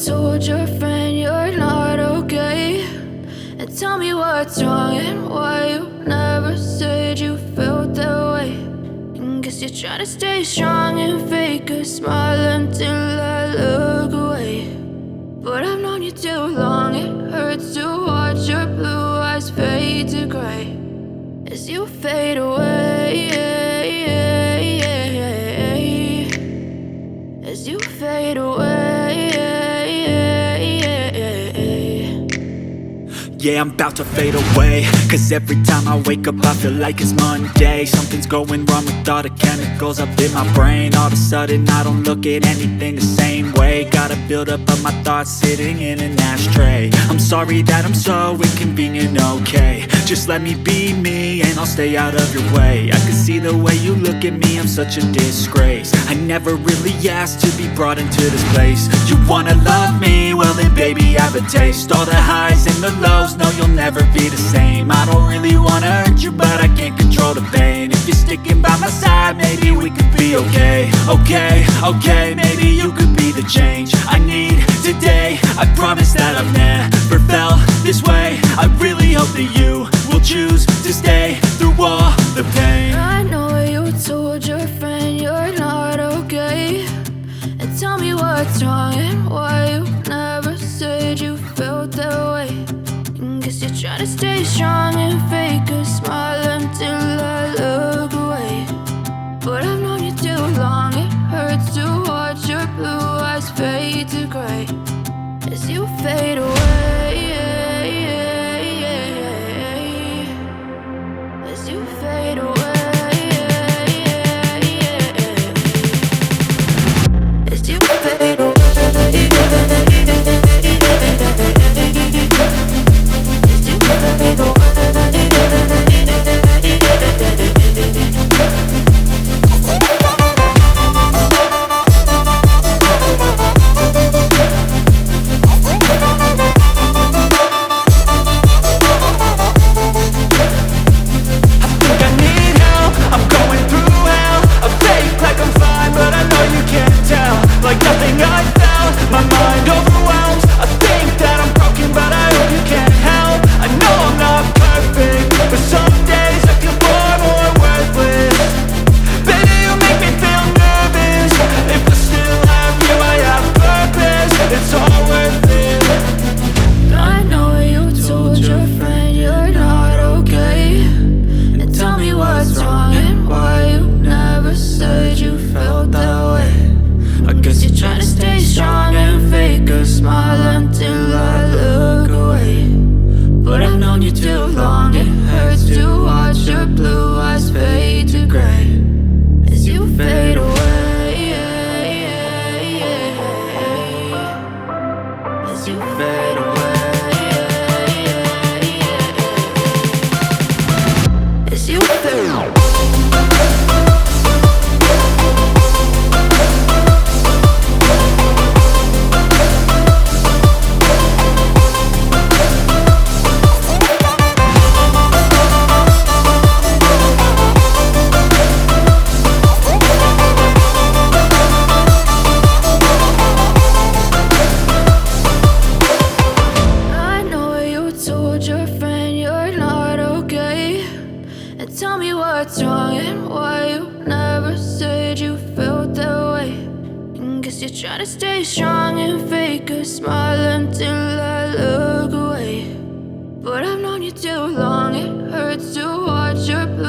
told your friend you're not okay, and tell me what's wrong and why you never said you felt that way. And guess you're trying to stay strong and fake a smile until I look away. But I've known you too long, it hurts to watch your blue eyes fade to gray as you fade away, as you fade away. Yeah, I'm about to fade away, cause every time I wake up I feel like it's Monday. Something's going wrong with all the chemicals up in my brain. All of a sudden I don't look at anything the same way. Gotta build up of my thoughts sitting in an ashtray. I'm sorry that I'm so inconvenient, okay. Just let me be me and I'll stay out of your way. I can see the way you look at me, I'm such a disgrace. I never really asked to be brought into this place. You wanna love me? Well then baby have a taste. All the highs and the lows, no you'll never be the same. I don't really wanna hurt you but I can't control the pain. If you're sticking by my side maybe we could be okay. Okay, maybe you could be the change I need today. I promise that I've never felt this way. I really hope that you will choose to stay through all the pain. I know you told your friend you're not okay, and tell me what's wrong and why you never said you felt that way. And guess you're trying to stay strong and fake a smile until I look away. But I've known you too long, it hurts to watch your blue eyes fade to gray as you fade away, as you fade away, as you fade away. Like nothing I felt, my mind overwhelmed. I think that I'm broken but I hope you can't help. I know I'm not perfect, but some days I feel far more worthless. Baby, you make me feel nervous. If I still have you, I have purpose. It's all worth it. I know you told your friend you're not okay, and tell me what's wrong and why you never said you felt that way. I guess you're trying to stay strong and fake a smile until I look away. But I've known you too long, it hurts to watch your blue eyes fade to gray as you fade away, as you fade away, as you fade away. Tell me what's wrong and why you never said you felt that way. And guess you're trying to stay strong and fake a smile until I look away. But I've known you too long, it hurts to watch your blue